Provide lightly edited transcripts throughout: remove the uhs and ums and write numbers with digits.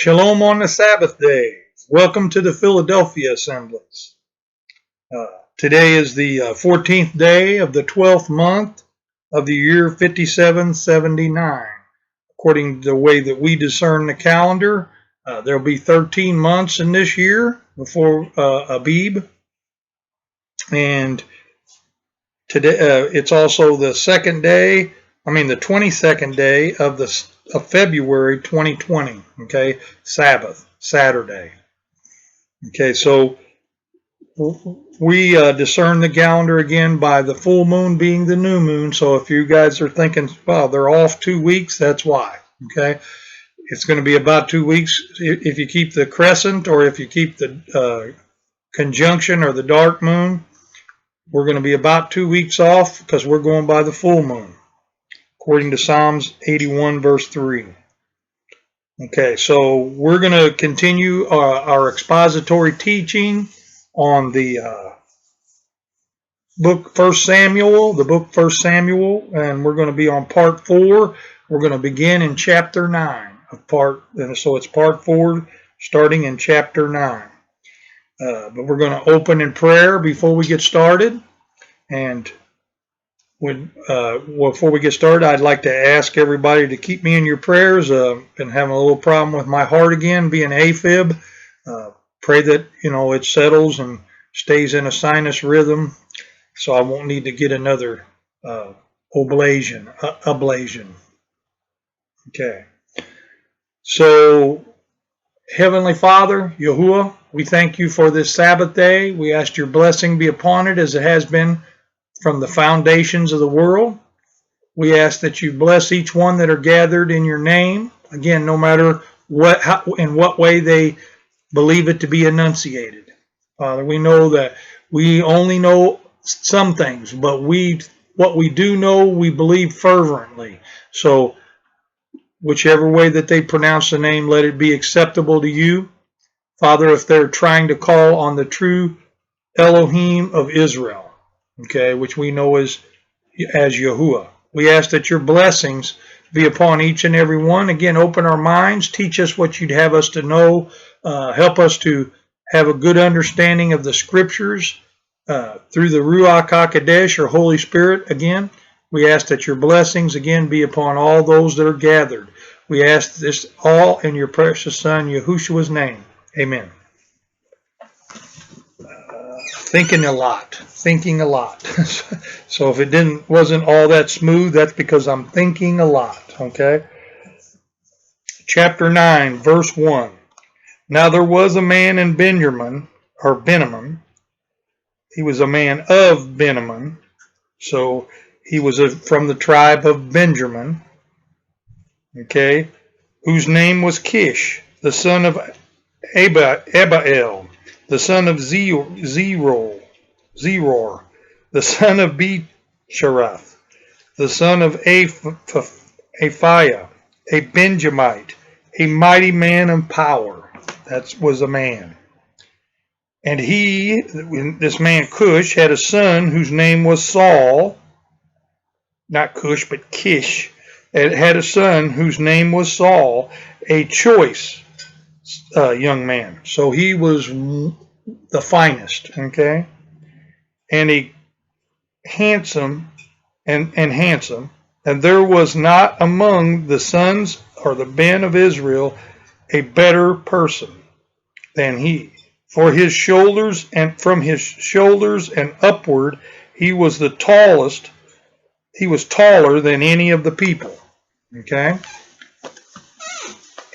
Shalom on the Sabbath day. Welcome to the Philadelphia Assemblies. Today is the 14th day of the 12th month of the year 5779. According to the way that we discern the calendar, there'll be 13 months in this year before Abib. And today it's also the 22nd day of February 2020. Okay, Sabbath, Saturday. Okay, so we discern the calendar again by the full moon being the new moon. So if you guys are thinking, well, they're off 2 weeks, that's why. Okay, it's going to be about 2 weeks if you keep the crescent, or if you keep the conjunction or the dark moon. We're going to be about 2 weeks off because we're going by the full moon, according to Psalms 81 verse 3. Okay, so we're going to continue our expository teaching on the book 1 Samuel, and we're going to be on part 4. We're going to begin in chapter 9 so it's part 4 starting in chapter 9. But we're going to open in prayer before we get started. And before we get started, I'd like to ask everybody to keep me in your prayers. Been having a little problem with my heart again, being AFib. Pray that it settles and stays in a sinus rhythm, so I won't need to get another ablation. Okay. So, Heavenly Father, Yahuwah, we thank you for this Sabbath day. We ask your blessing be upon it as it has been from the foundations of the world. We ask that you bless each one that are gathered in your name. Again, no matter in what way they believe it to be enunciated. Father, we know that we only know some things, but what we do know, we believe fervently. So whichever way that they pronounce the name, let it be acceptable to you. Father, if they're trying to call on the true Elohim of Israel, okay, which we know as Yahuwah, we ask that your blessings be upon each and every one. Again, open our minds, teach us what you'd have us to know, help us to have a good understanding of the scriptures through the Ruach HaKodesh, or Holy Spirit. Again, we ask that your blessings again be upon all those that are gathered. We ask this all in your precious Son, Yahushua's name. Amen. Thinking a lot. So if it wasn't all that smooth, that's because I'm thinking a lot. Okay. Chapter 9, verse 1. Now there was a man in Benjamin. He was a man of Benjamin. So he was from the tribe of Benjamin. Okay. Whose name was Kish, the son of Abiel, the son of Zeror, the son of Becharath, the son of Aphiah, a Benjamite, a mighty man of power. That was a man. And this man Cush, had a son whose name was Saul, not Cush, but Kish, and had a son whose name was Saul, a choice young man. So he was the finest, okay? And he handsome, and there was not among the sons or the men of Israel a better person than he. For his shoulders, and from his shoulders and upward, he was the tallest. He was taller than any of the people. Okay?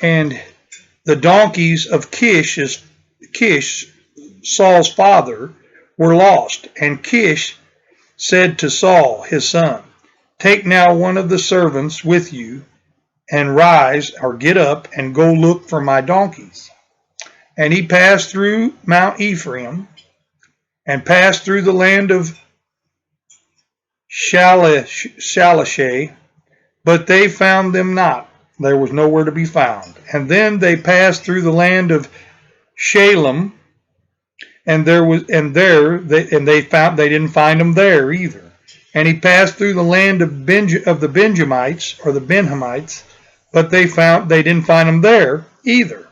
And the donkeys of Kish, Saul's father, were lost. And Kish said to Saul, his son, take now one of the servants with you, and rise, or get up, and go look for my donkeys. And he passed through Mount Ephraim, and passed through the land of Shalishah, but they found them not. There was nowhere to be found. And then they passed through the land of Shalem, and they didn't find them there either. And he passed through the land of the Benjamites, or the Benhamites, but they didn't find them there either.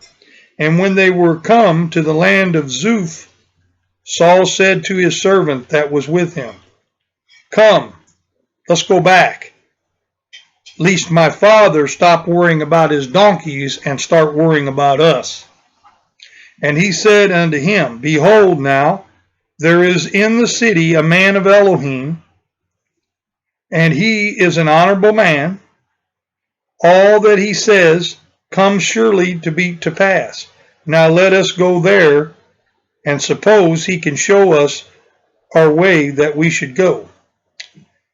And when they were come to the land of Zuph, Saul said to his servant that was with him, Come, let's go back, lest my father stop worrying about his donkeys and start worrying about us. And he said unto him, Behold now, there is in the city a man of Elohim, and he is an honorable man. All that he says comes surely to be to pass. Now let us go there, and suppose he can show us our way that we should go.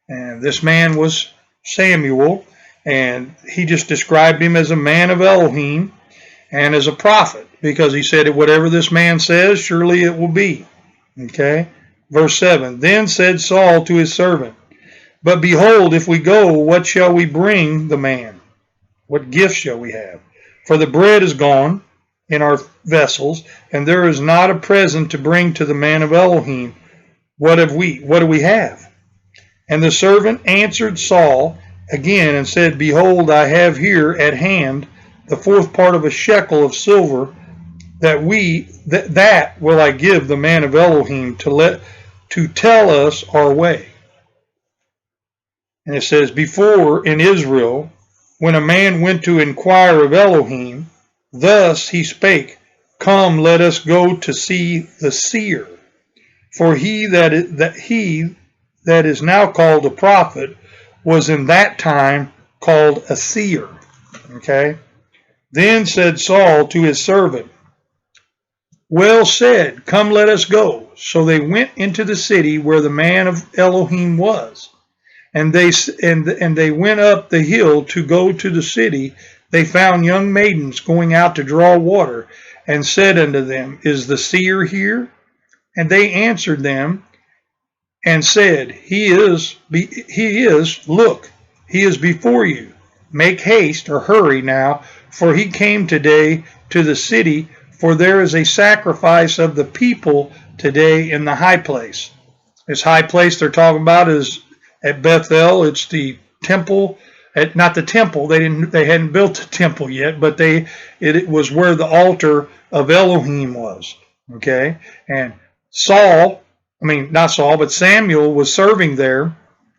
And this man was Samuel, and he just described him as a man of Elohim and as a prophet, because he said, whatever this man says, surely it will be. Okay? Verse 7, Then said Saul to his servant, But behold, if we go, what shall we bring the man? What gift shall we have? For the bread is gone in our vessels, and there is not a present to bring to the man of Elohim. What do we have? And the servant answered Saul again and said, Behold, I have here at hand the fourth part of a shekel of silver, that will I give the man of Elohim to tell us our way. And it says, Before in Israel, when a man went to inquire of Elohim, thus he spake, Come, let us go to see the seer. For he that is now called a prophet was in that time called a seer. Okay? Then said Saul to his servant, Well said, come let us go. So they went into the city where the man of Elohim was. And they went up the hill to go to the city. They found young maidens going out to draw water, and said unto them, Is the seer here? And they answered them and said, He is, look, he is before you. Make haste or hurry now, for he came today to the city, for there is a sacrifice of the people today in the high place. This high place they're talking about is at Bethel. It's the temple, not the temple. They hadn't built the temple yet, but it was where the altar of Elohim was. Okay, and Samuel was serving there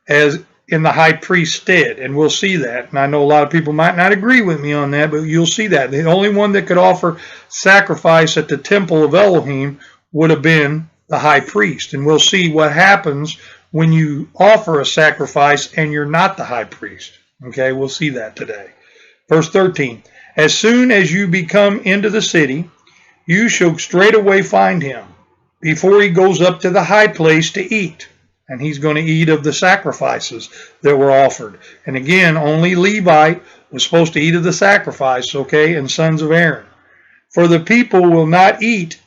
as in the high priest's stead, and we'll see that. And I know a lot of people might not agree with me on that, but you'll see that. The only one that could offer sacrifice at the temple of Elohim would have been the high priest. And we'll see what happens when you offer a sacrifice and you're not the high priest. Okay, we'll see that today. Verse 13, As soon as you become into the city, you shall straightway find him, before he goes up to the high place to eat. And he's going to eat of the sacrifices that were offered. And again, only Levite was supposed to eat of the sacrifice, okay, and sons of Aaron. For the people will not eat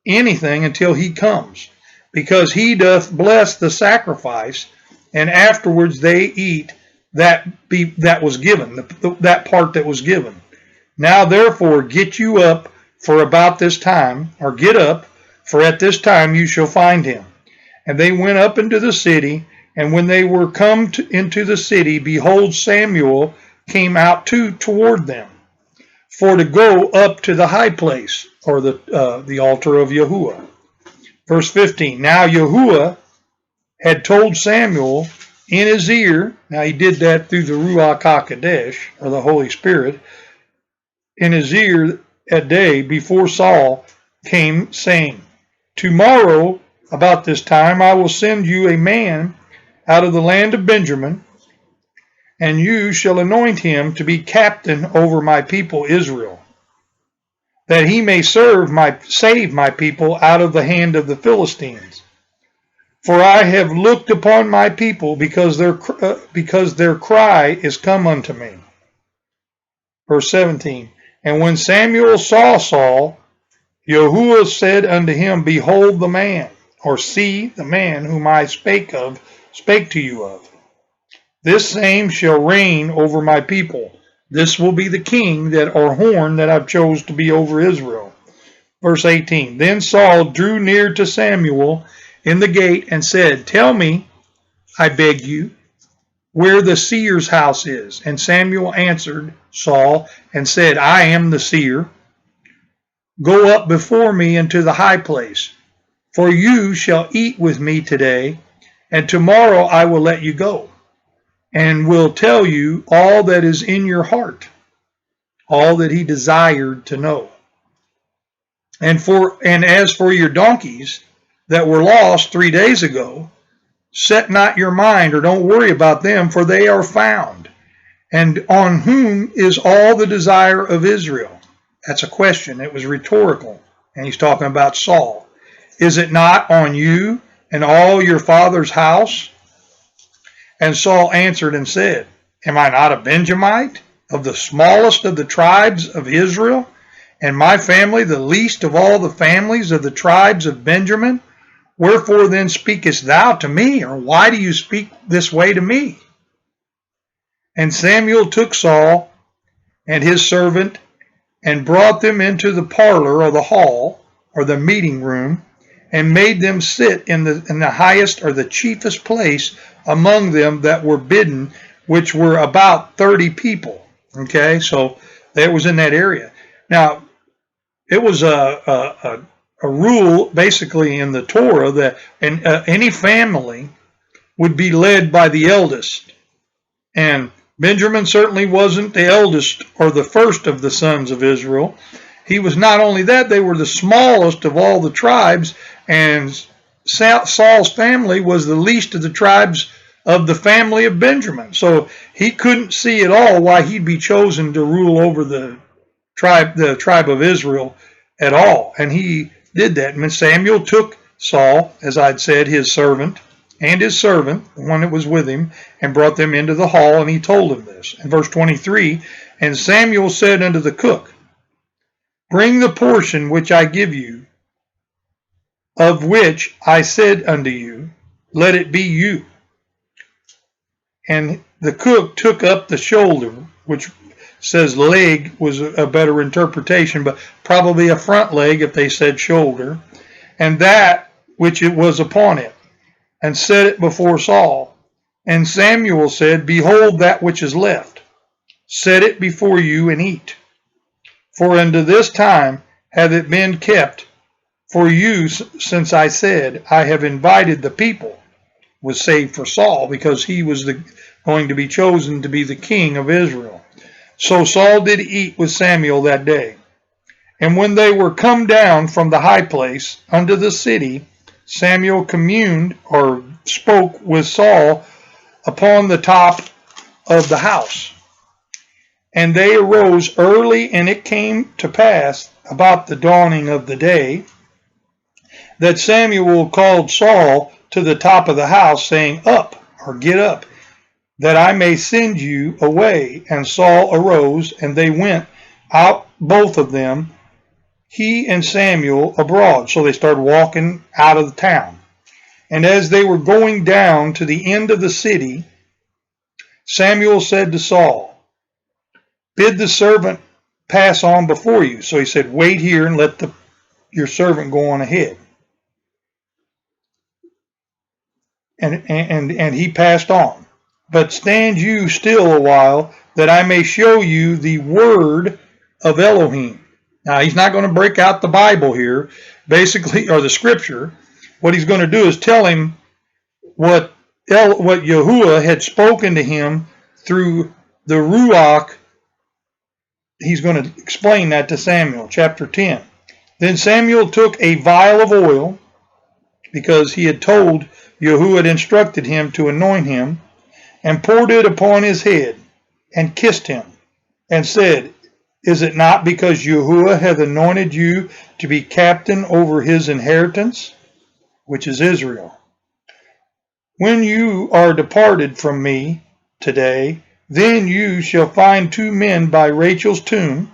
anything until he comes, because he doth bless the sacrifice, and afterwards they eat that was given, that part that was given. Now therefore get you up for about this time, or get up, for at this time you shall find him. And they went up into the city, and when they were come into the city, behold, Samuel came out toward them, for to go up to the high place, or the altar of Yahuwah. Verse 15, Now Yahuwah had told Samuel in his ear, now he did that through the Ruach HaKodesh, or the Holy Spirit, in his ear that day before Saul came, saying, Tomorrow, about this time, I will send you a man out of the land of Benjamin, and you shall anoint him to be captain over my people Israel, that he may save my people out of the hand of the Philistines. For I have looked upon my people, because their cry is come unto me. Verse 17, And when Samuel saw Saul, Yahuwah said unto him, Behold the man, or see the man whom I spake to you of. This same shall reign over my people. This will be the king or horn that I've chose to be over Israel. Verse 18, Then Saul drew near to Samuel in the gate and said, Tell me, I beg you, where the seer's house is. And Samuel answered Saul and said, I am the seer. go up before me into the high place, for you shall eat with me today, and tomorrow I will let you go, and will tell you all that is in your heart, all that he desired to know. And as for your donkeys that were lost 3 days ago, set not your mind, or don't worry about them, for they are found. And on whom is all the desire of Israel? That's a question. It was rhetorical. And he's talking about Saul. Is it not on you and all your father's house? And Saul answered and said, Am I not a Benjamite, of the smallest of the tribes of Israel, and my family the least of all the families of the tribes of Benjamin? Wherefore then speakest thou to me, or why do you speak this way to me? And Samuel took Saul and his servant and brought them into the parlor or the hall or the meeting room, and made them sit in the highest or the chiefest place among them that were bidden, which were about 30 people. Okay, so that was in that area. Now, it was a rule basically in the Torah that any family would be led by the eldest. And Benjamin certainly wasn't the eldest or the first of the sons of Israel. He was not only that, they were the smallest of all the tribes, and Saul's family was the least of the tribes of the family of Benjamin. So he couldn't see at all why he'd be chosen to rule over the tribe of Israel at all. And he did that. And Samuel took Saul, as I'd said, his servant, and his servant, the one that was with him, and brought them into the hall, and he told him this. In verse 23, and Samuel said unto the cook, Bring the portion which I give you, of which I said unto you, Let it be you. And the cook took up the shoulder, which says leg was a better interpretation, but probably a front leg if they said shoulder, and that which it was upon it, and set it before Saul. And Samuel said, Behold that which is left, set it before you and eat. For unto this time hath it been kept for you, since I said, I have invited the people, was saved for Saul, because he was going to be chosen to be the king of Israel. So Saul did eat with Samuel that day. And when they were come down from the high place unto the city, Samuel communed or spoke with Saul upon the top of the house. And they arose early, and it came to pass about the dawning of the day that Samuel called Saul to the top of the house, saying, Up, or get up, that I may send you away. And Saul arose, and they went out, both of them, he and Samuel, abroad. So they started walking out of the town. And as they were going down to the end of the city, Samuel said to Saul, Bid the servant pass on before you. So he said, Wait here and let your servant go on ahead. And he passed on. But stand you still a while, that I may show you the word of Elohim. Now, he's not going to break out the Bible here, basically, or the scripture. What he's going to do is tell him what Yahuwah had spoken to him through the Ruach. He's going to explain that to Samuel, chapter 10. Then Samuel took a vial of oil, because he had told Yahuwah had instructed him to anoint him, and poured it upon his head, and kissed him, and said, Is it not because Yahuwah hath anointed you to be captain over his inheritance, which is Israel? When you are departed from me today, then you shall find 2 men by Rachel's tomb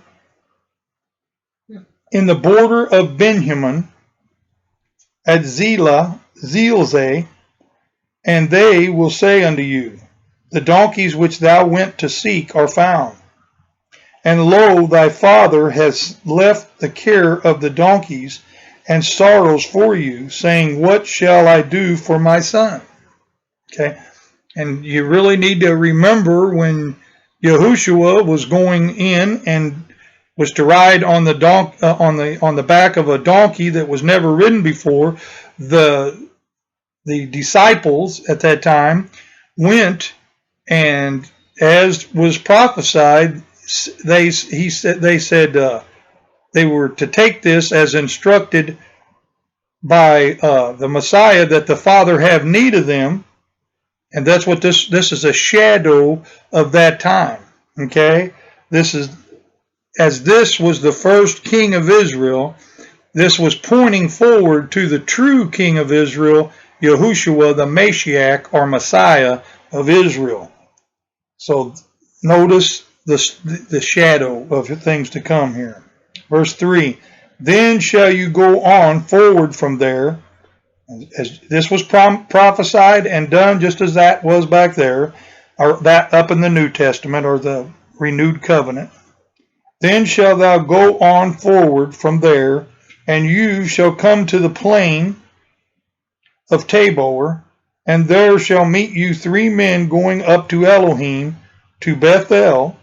in the border of Benjamin at Zelzah, and they will say unto you, The donkeys which thou went to seek are found. And lo, thy father has left the care of the donkeys and sorrows for you, saying, What shall I do for my son? Okay. And you really need to remember when Yahushua was going in and was to ride on the on the back of a donkey that was never ridden before. The disciples at that time went, and as was prophesied, they said they were to take this as instructed by the Messiah, that the Father have need of them, and that's what this is a shadow of that time. Okay, this is, as this was the first king of Israel, this was pointing forward to the true king of Israel, Yahushua, the Mashiach or Messiah of Israel. So notice the shadow of things to come here. Verse 3, then shall you go on forward from there, as this was prophesied and done just as that was back there, or that up in the New Testament or the renewed covenant. Then shall thou go on forward from there, and you shall come to the plain of Tabor, and there shall meet you 3 men going up to Elohim, to Bethel,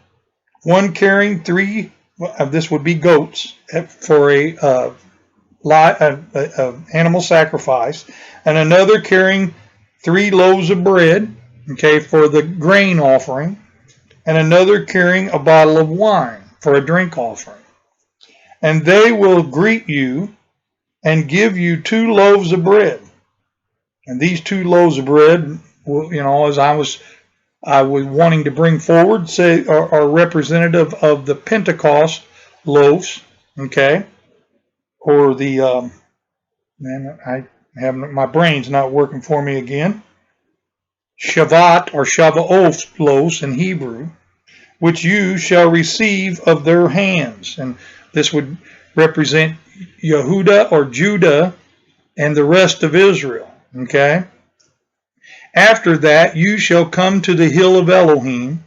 one carrying 3, this would be goats, for a animal sacrifice, and another carrying 3 loaves of bread, okay, for the grain offering, and another carrying a bottle of wine for a drink offering. And they will greet you and give you 2 loaves of bread. And these 2 loaves of bread, as I was wanting to bring forward, say, are representative of the Pentecost loaves, okay, or the my brain's not working for me again. Shavat or Shavuot loaves in Hebrew, which you shall receive of their hands. And this would represent Yehuda or Judah and the rest of Israel. Okay? After that, you shall come to the hill of Elohim,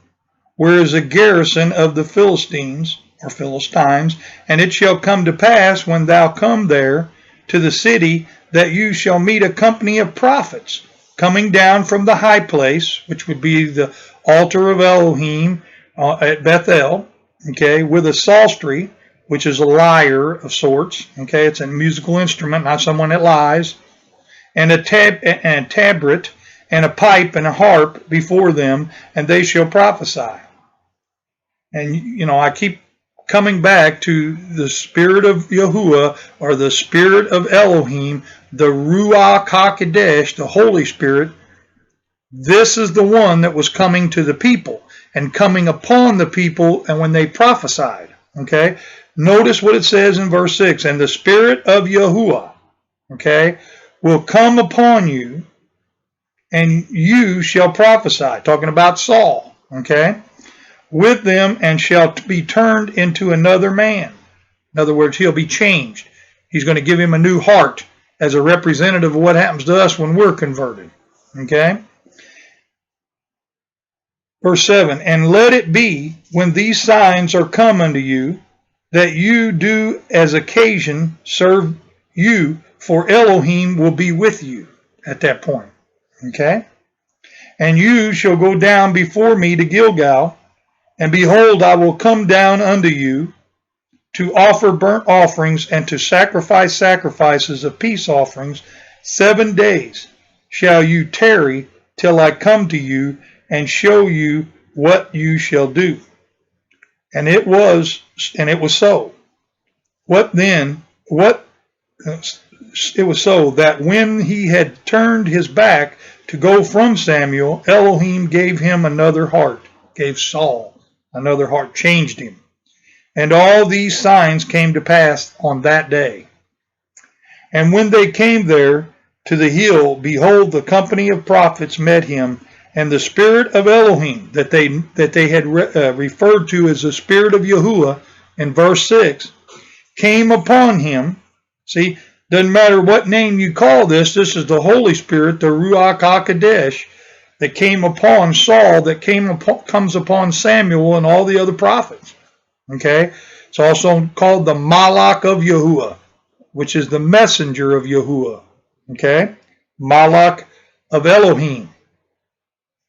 where is a garrison of the Philistines, or Philistines, and it shall come to pass, when thou come there to the city, that you shall meet a company of prophets, coming down from the high place, which would be the altar of Elohim at Bethel, okay, with a psaltery, which is a lyre of sorts, okay, it's a musical instrument, not someone that lies, and a tabret, and a pipe and a harp before them, and they shall prophesy. And, I keep coming back to the spirit of Yahuwah, or the spirit of Elohim, the Ruach HaKodesh, the Holy Spirit. This is the one that was coming to the people and coming upon the people, and when they prophesied. Okay, notice what it says in verse 6, and the spirit of Yahuwah, okay, will come upon you, and you shall prophesy, talking about Saul, okay, with them, and shall be turned into another man. In other words, he'll be changed. He's going to give him a new heart as a representative of what happens to us when we're converted. Okay? Verse 7, and let it be, when these signs are come unto you, that you do as occasion serve you, for Elohim will be with you at that point. Okay? And you shall go down before me to Gilgal, and behold, I will come down unto you to offer burnt offerings and to sacrifice sacrifices of peace offerings. 7 days shall you tarry till I come to you and show you what you shall do. And it was so. What then? It was so that when he had turned his back to go from Samuel, Elohim gave him another heart, gave Saul another heart, changed him. And all these signs came to pass on that day. And when they came there to the hill, behold, the company of prophets met him, and the spirit of Elohim that they had referred to as the spirit of Yahuwah in verse 6 came upon him. See, doesn't matter what name you call this is the Holy Spirit, the Ruach HaKodesh, that came upon Saul, that comes upon Samuel and all the other prophets. Okay? It's also called the Malach of Yahuwah, which is the messenger of Yahuwah. Okay? Malach of Elohim.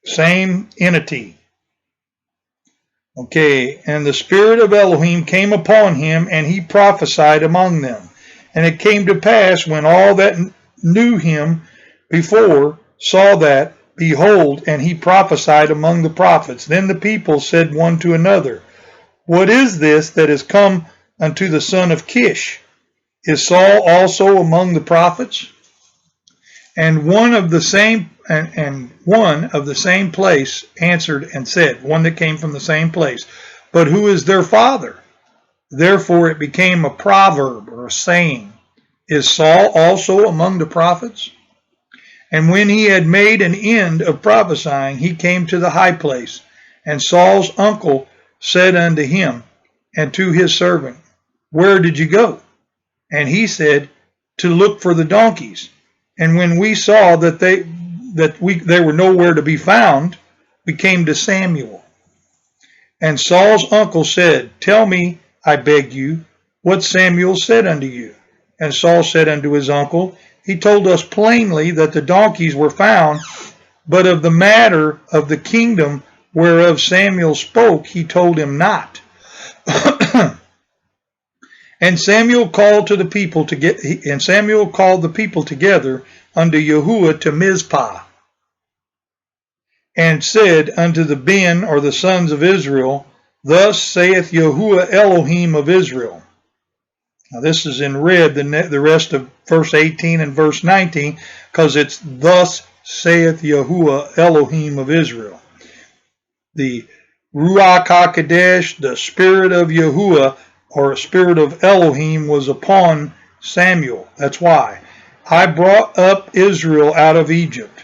Same entity. Okay, and the spirit of Elohim came upon him, and he prophesied among them. And it came to pass, when all that knew him before saw that, behold, and he prophesied among the prophets. Then the people said one to another, What is this that is come unto the son of Kish? Is Saul also among the prophets? And one of the same place answered and said, one that came from the same place, But who is their father? Therefore it became a proverb or a saying, Is Saul also among the prophets? And when he had made an end of prophesying, he came to the high place. And Saul's uncle said unto him and to his servant, Where did you go? And he said, To look for the donkeys. And when we saw that they were nowhere to be found, we came to Samuel. And Saul's uncle said, Tell me, I beg you, what Samuel said unto you. And Saul said unto his uncle, He told us plainly that the donkeys were found, but of the matter of the kingdom whereof Samuel spoke, he told him not. And Samuel called the people together unto Yahuwah to Mizpah, and said unto the Ben, or the sons of Israel, Thus saith Yahuwah Elohim of Israel. Now this is in red, the rest of verse 18 and verse 19, because it's Thus saith Yahuwah Elohim of Israel. The Ruach HaKodesh, the spirit of Yahuwah, or spirit of Elohim, was upon Samuel. That's why. I brought up Israel out of Egypt.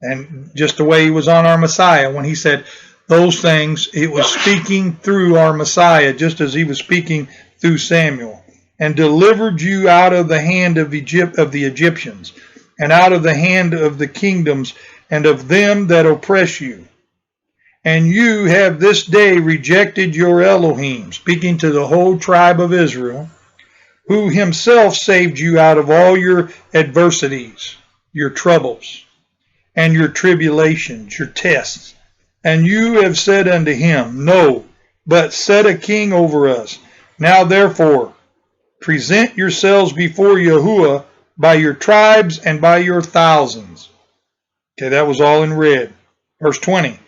And just the way he was on our Messiah, when he said those things, it was speaking through our Messiah, just as he was speaking through Samuel. And delivered you out of the hand of the Egyptians, and out of the hand of the kingdoms, and of them that oppress you. And you have this day rejected your Elohim, speaking to the whole tribe of Israel, who himself saved you out of all your adversities, your troubles, and your tribulations, your tests. And you have said unto him, No, but set a king over us. Now therefore, present yourselves before Yahuwah by your tribes and by your thousands. Okay, that was all in red. Verse 20.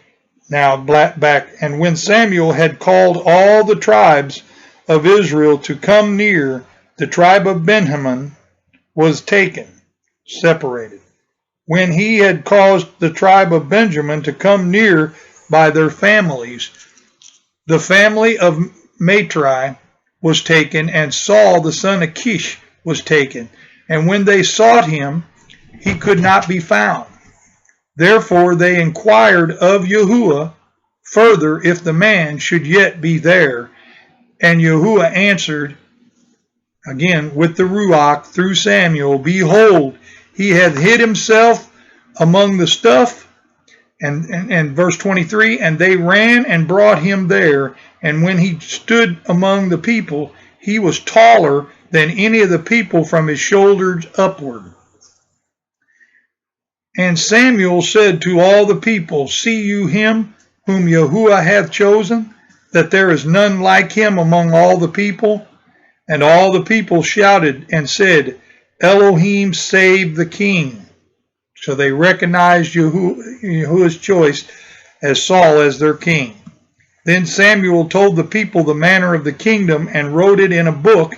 Now back, and when Samuel had called all the tribes of Israel to come near, the tribe of Benjamin was taken, separated. When he had caused the tribe of Benjamin to come near by their families, the family of Matri was taken, and Saul the son of Kish was taken. And when they sought him, he could not be found. Therefore they inquired of Yahuwah further if the man should yet be there. And Yahuwah answered, again with the Ruach through Samuel, Behold, he hath hid himself among the stuff. And verse 23, and they ran and brought him there. And when he stood among the people, he was taller than any of the people from his shoulders upward. And Samuel said to all the people, See you him whom Yahuwah hath chosen, that there is none like him among all the people? And all the people shouted and said, Elohim save the king. So they recognized Yahuwah's choice as Saul as their king. Then Samuel told the people the manner of the kingdom, and wrote it in a book,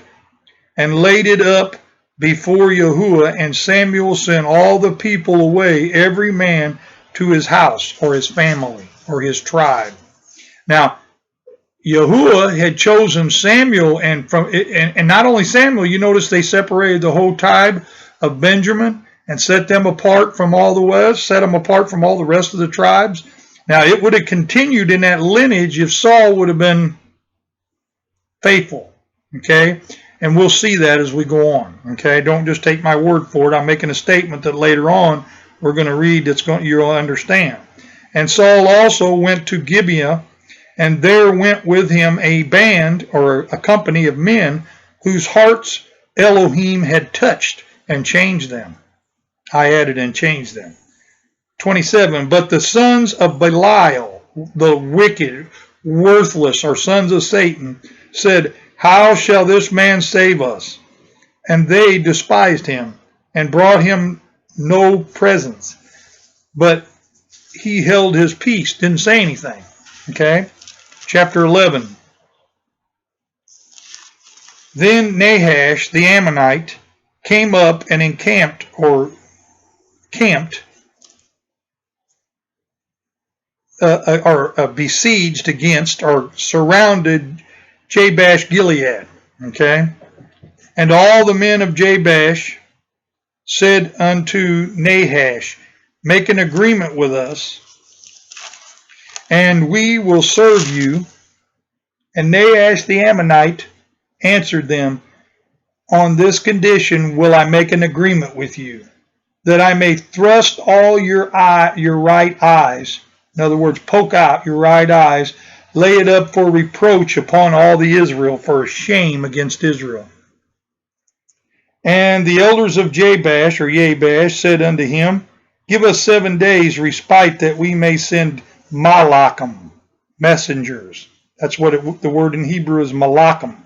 and laid it up before Yahuwah. And Samuel sent all the people away, every man to his house, or his family, or his tribe. Now, Yahuwah had chosen Samuel, and not only Samuel, you notice they separated the whole tribe of Benjamin and set them apart from all the west, set them apart from all the rest of the tribes. Now, it would have continued in that lineage if Saul would have been faithful, okay? And we'll see that as we go on, okay? Don't just take my word for it. I'm making a statement that later on we're going to read you'll understand. And Saul also went to Gibeah, and there went with him a band, or a company of men, whose hearts Elohim had touched and changed them. I added and changed them. 27, but the sons of Belial, the wicked, worthless, or sons of Satan, said, how shall this man save us? And they despised him and brought him no presents. But he held his peace, didn't say anything. Okay? Chapter 11. Then Nahash the Ammonite came up and encamped, or camped, besieged against, or surrounded Jabesh Gilead. Okay? And all the men of Jabesh said unto Nahash, make an agreement with us, and we will serve you. And Nahash the Ammonite answered them, on this condition will I make an agreement with you, that I may thrust all your right eyes, in other words, poke out your right eyes, lay it up for reproach upon all the Israel, for a shame against Israel. And the elders of Jabesh, or Jabesh, said unto him, give us 7 days respite, that we may send malachim, messengers. That's what the word in Hebrew is, malachim,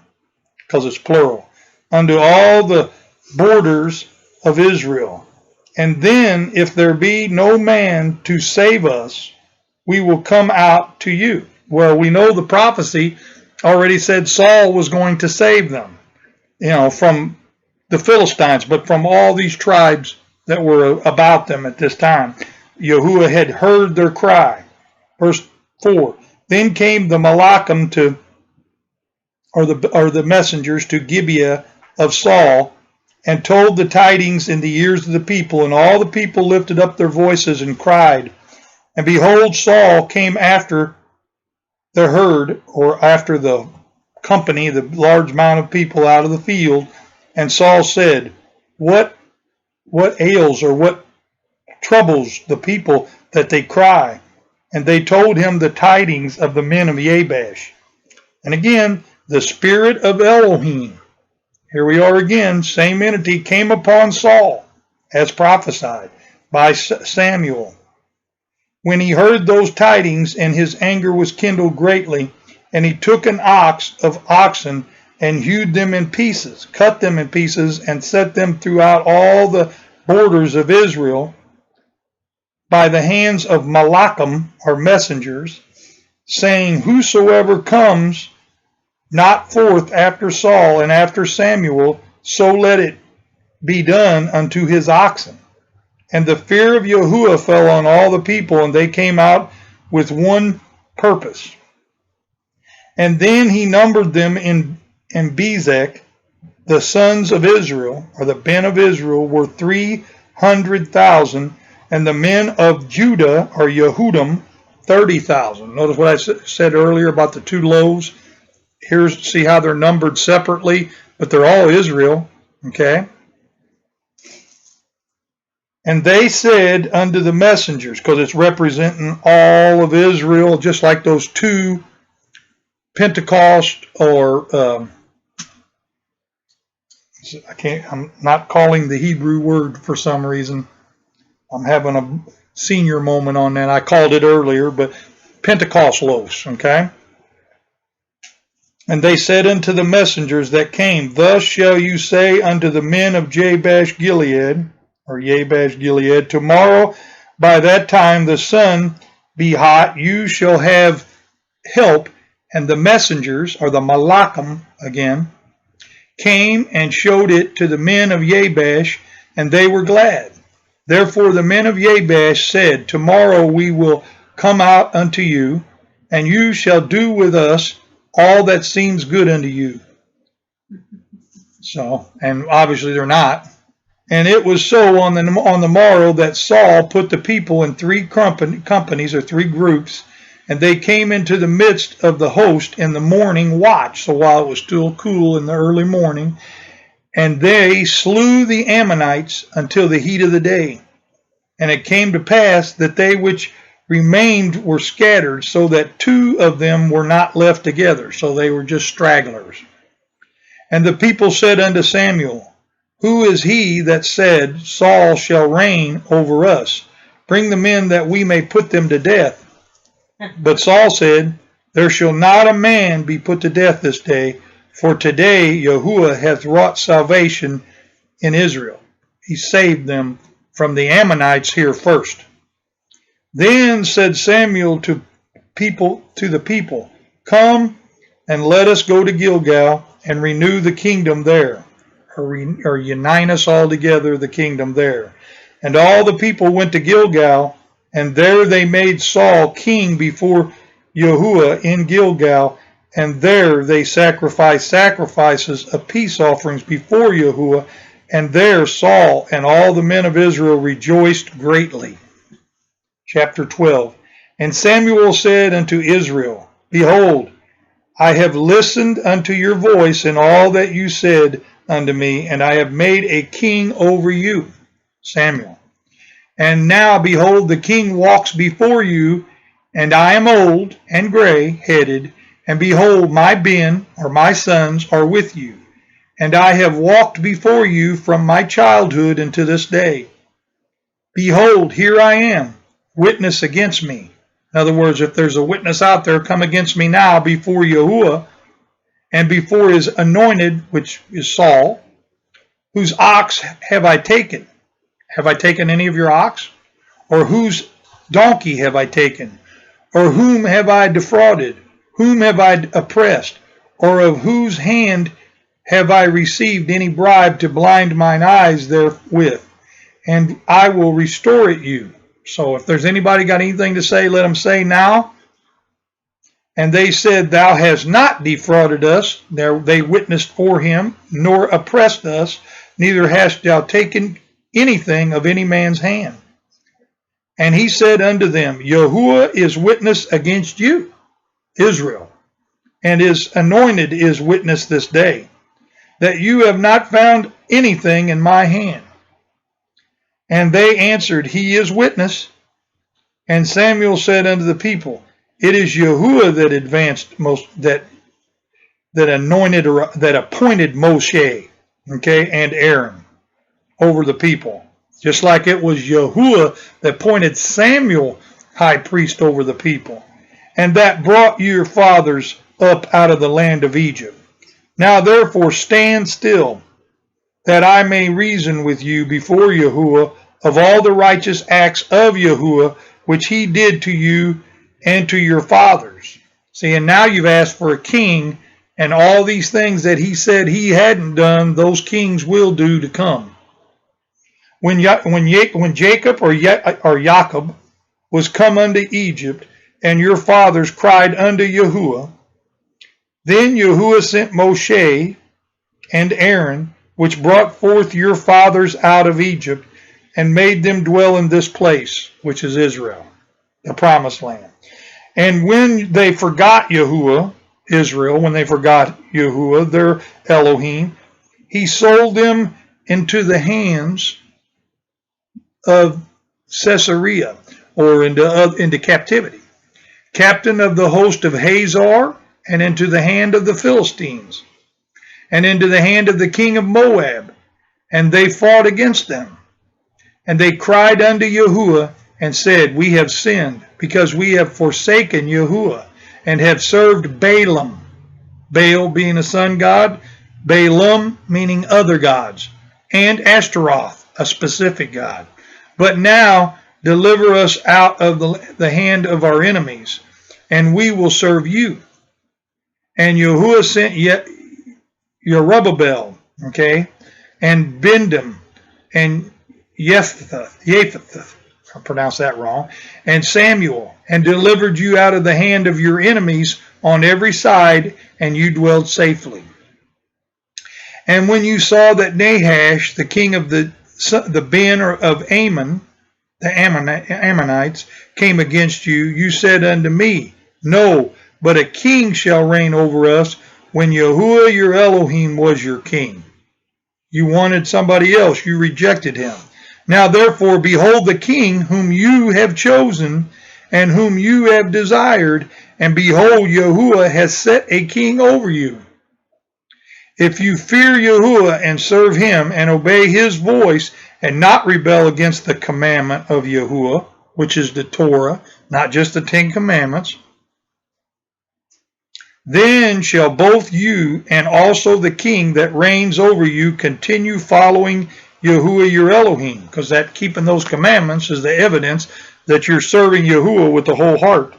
because it's plural, unto all the borders of Israel. And then, if there be no man to save us, we will come out to you. Well, we know the prophecy already said Saul was going to save them, from the Philistines, but from all these tribes that were about them at this time. Yahuwah had heard their cry. Verse 4. Then came the malachim or the messengers to Gibeah of Saul, and told the tidings in the ears of the people, and all the people lifted up their voices and cried. And behold, Saul came after the herd, or after the company, the large amount of people out of the field. And Saul said, what ails, or what troubles the people that they cry? And they told him the tidings of the men of Jabesh. And again, the spirit of Elohim, here we are again, same entity, came upon Saul, as prophesied by Samuel. When he heard those tidings, and his anger was kindled greatly, and he took an ox of oxen, and hewed them in pieces, cut them in pieces, and set them throughout all the borders of Israel by the hands of malachim, or messengers, saying, whosoever comes not forth after Saul and after Samuel, so let it be done unto his oxen. And the fear of Yahuwah fell on all the people, and they came out with one purpose. And then he numbered them in Bezek, the sons of Israel, or the men of Israel, were 300,000, and the men of Judah, or Yehudim, 30,000. Notice what I said earlier about the two loaves. See how they're numbered separately, but they're all Israel. Okay. And they said unto the messengers, because it's representing all of Israel, just like those two Pentecost, or I'm not calling the Hebrew word for some reason. I'm having a senior moment on that. I called it earlier, but Pentecost loaves, okay? And they said unto the messengers that came, thus shall you say unto the men of Jabesh Gilead, or Jabesh Gilead, tomorrow by that time the sun be hot, you shall have help. And the messengers, or the malachim again, came and showed it to the men of Jabesh, and they were glad. Therefore the men of Jabesh said, tomorrow we will come out unto you, and you shall do with us all that seems good unto you. So, and obviously they're not. And it was so on the morrow that Saul put the people in 3 companies, or 3 groups, and they came into the midst of the host in the morning watch, so while it was still cool in the early morning, and they slew the Ammonites until the heat of the day. And it came to pass that they which remained were scattered, so that 2 of them were not left together, so they were just stragglers. And the people said unto Samuel, who is he that said, Saul shall reign over us? Bring the men that we may put them to death. But Saul said, There shall not a man be put to death this day, for today Yahuwah hath wrought salvation in Israel. He saved them from the Ammonites here first. Then said Samuel to the people, Come and let us go to Gilgal and renew the kingdom there, or unite us all together the kingdom there. And all the people went to Gilgal, and there they made Saul king before Yahuwah in Gilgal, and there they sacrificed sacrifices of peace offerings before Yahuwah, and there Saul and all the men of Israel rejoiced greatly. Chapter 12. And Samuel said unto Israel, Behold, I have listened unto your voice in all that you said unto me, and I have made a king over you. Samuel. And now, behold, the king walks before you, and I am old and gray-headed, and behold, my ben, or my sons, are with you. And I have walked before you from my childhood unto this day. Behold, here I am, witness against me. In other words, if there's a witness out there, come against me now before Yahuwah, and before his anointed, which is Saul, whose ox have I taken? Have I taken any of your ox? Or whose donkey have I taken? Or whom have I defrauded? Whom have I oppressed? Or of whose hand have I received any bribe to blind mine eyes therewith? And I will restore it you. So if there's anybody got anything to say, let them say now. And they said, Thou hast not defrauded us. They witnessed for him, nor oppressed us, neither hast thou taken anything of any man's hand. And he said unto them, Yahuwah is witness against you, Israel, and his anointed is witness this day, that you have not found anything in my hand. And they answered, He is witness. And Samuel said unto the people, It is Yahuwah that anointed or that appointed Moshe, and Aaron over the people. Just like it was Yahuwah that appointed Samuel high priest over the people, and that brought your fathers up out of the land of Egypt. Now therefore stand still, that I may reason with you before Yahuwah of all the righteous acts of Yahuwah, which he did to you and to your fathers. See, and now you've asked for a king, and all these things that he said he hadn't done, those kings will do to come. When Jacob or Jacob was come unto Egypt, and your fathers cried unto Yahuwah, then Yahuwah sent Moshe and Aaron, which brought forth your fathers out of Egypt, and made them dwell in this place, which is Israel, the promised land. And when they forgot Yahuwah, Israel, when they forgot Yahuwah, their Elohim, he sold them into the hands of Caesarea, or into captivity, captain of the host of Hazor, and into the hand of the Philistines, and into the hand of the king of Moab, and they fought against them. And they cried unto Yahuwah, and said, We have sinned, because we have forsaken Yahuwah, and have served Baalim, Baal being a sun god, Baalim meaning other gods, and Ashtaroth, a specific god. But now deliver us out of the hand of our enemies, and we will serve you. And Yahuwah sent Yerubbabel, and Bendim, and Jephthah, I pronounced that wrong, and Samuel, and delivered you out of the hand of your enemies on every side, and you dwelled safely. And when you saw that Nahash, the king of the Ben of Ammon, the Ammonites, came against you, you said unto me, No, but a king shall reign over us, when Yahuwah your Elohim was your king. You wanted somebody else, you rejected him. Now therefore, behold the king whom you have chosen, and whom you have desired, and behold, Yahuwah has set a king over you. If you fear Yahuwah and serve him, and obey his voice, and not rebel against the commandment of Yahuwah, which is the Torah, not just the 10 Commandments, Then shall both you and also the king that reigns over you continue following Yahuwah your Elohim, because that keeping those commandments is the evidence that you're serving Yahuwah with the whole heart.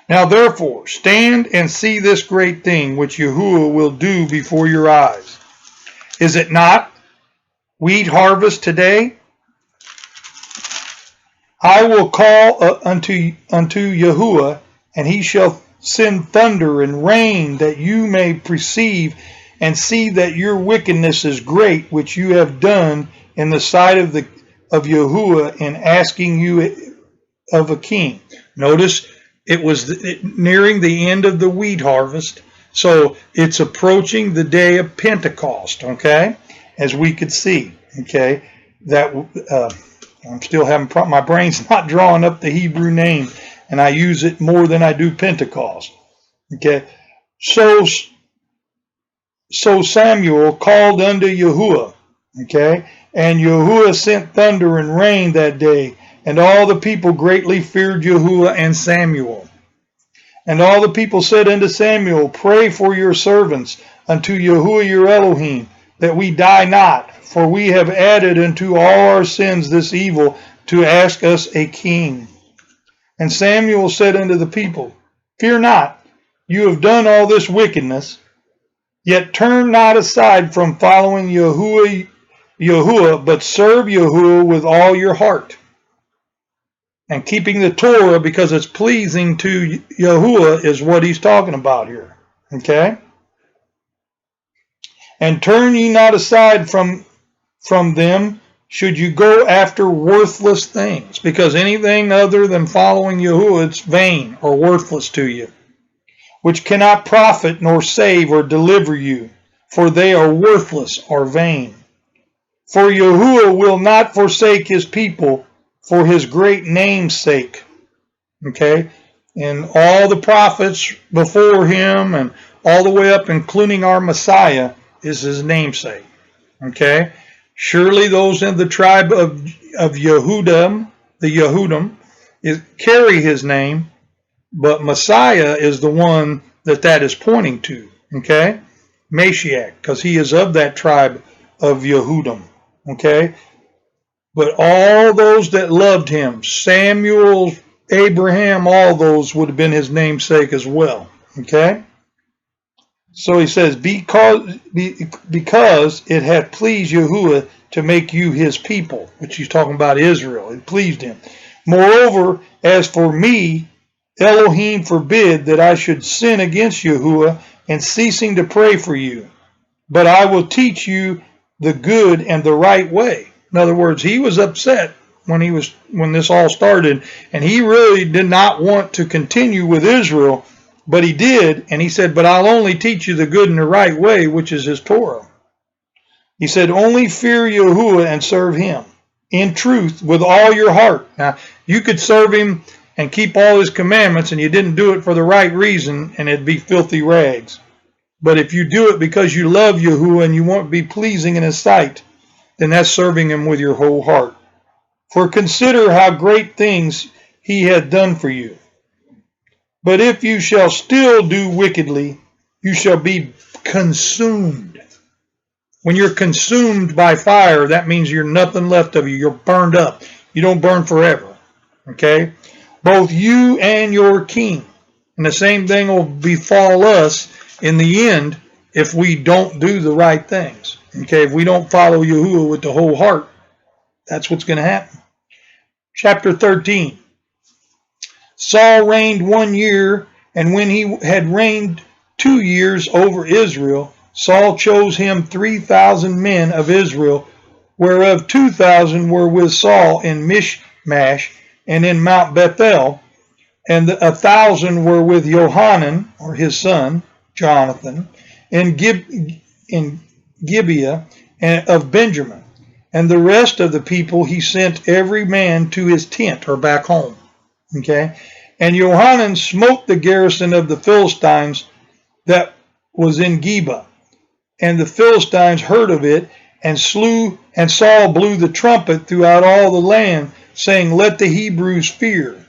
Now therefore, stand and see this great thing which Yahuwah will do before your eyes. Is it not wheat harvest today? I will call unto Yahuwah, and he shall send thunder and rain, that you may perceive and see that your wickedness is great, which you have done in the sight of Yahuwah in asking you of a king. Notice it was nearing the end of the wheat harvest, so it's approaching the day of Pentecost, okay, as we could see, okay, that I'm still having my brain's not drawing up the Hebrew name, and I use it more than I do Pentecost, okay. So Samuel called unto Yahuwah, okay, and Yahuwah sent thunder and rain that day, and all the people greatly feared Yahuwah and Samuel. And all the people said unto Samuel, pray for your servants unto Yahuwah your Elohim, that we die not, for we have added unto all our sins this evil, to ask us a king. And Samuel said unto the people, fear not, you have done all this wickedness, yet turn not aside from following Yahuwah, but serve Yahuwah with all your heart. And keeping the Torah because it's pleasing to Yahuwah is what he's talking about here. Okay? And turn ye not aside from them, should you go after worthless things, because anything other than following Yahuwah, it's vain or worthless to you, which cannot profit nor save or deliver you, for they are worthless or vain. For Yahuwah will not forsake his people for his great name's sake. Okay? And all the prophets before him and all the way up, including our Messiah, is his namesake. Okay? Surely those in the tribe of Yehudim, the Yehudim, carry his name, but Messiah is the one that is pointing to. Okay? Mashiach, because he is of that tribe of Yehudim. Okay? But all those that loved him, Samuel, Abraham, all those would have been his namesake as well. Okay? So he says, because it hath pleased Yahuwah to make you his people, which he's talking about Israel. It pleased him. Moreover, as for me, Elohim forbid that I should sin against Yahuwah in ceasing to pray for you. But I will teach you the good and the right way. In other words, he was upset when this all started, and he really did not want to continue with Israel, but he did, and he said, but I'll only teach you the good and the right way, which is his Torah. He said, only fear Yahuwah and serve him in truth with all your heart. Now, you could serve him and keep all his commandments, and you didn't do it for the right reason, and it'd be filthy rags. But if you do it because you love Yahuwah and you want to be pleasing in his sight, then that's serving him with your whole heart. For consider how great things he hath done for you. But if you shall still do wickedly, you shall be consumed. When you're consumed by fire, that means you're nothing left of you. You're burned up. You don't burn forever. Okay? Both you and your king. And the same thing will befall us in the end if we don't do the right things. Okay? If we don't follow Yahuwah with the whole heart, that's what's going to happen. Chapter 13. Saul reigned 1 year, and when he had reigned 2 years over Israel, Saul chose him 3,000 men of Israel, whereof 2,000 were with Saul in Michmash and in Mount Bethel, and 1,000 were with Johanan, or his son, Jonathan, in Gibeah of Benjamin. And the rest of the people he sent every man to his tent, or back home. Okay? And Johanan smote the garrison of the Philistines that was in Geba. And the Philistines heard of it, and Saul blew the trumpet throughout all the land, saying, let the Hebrews fear.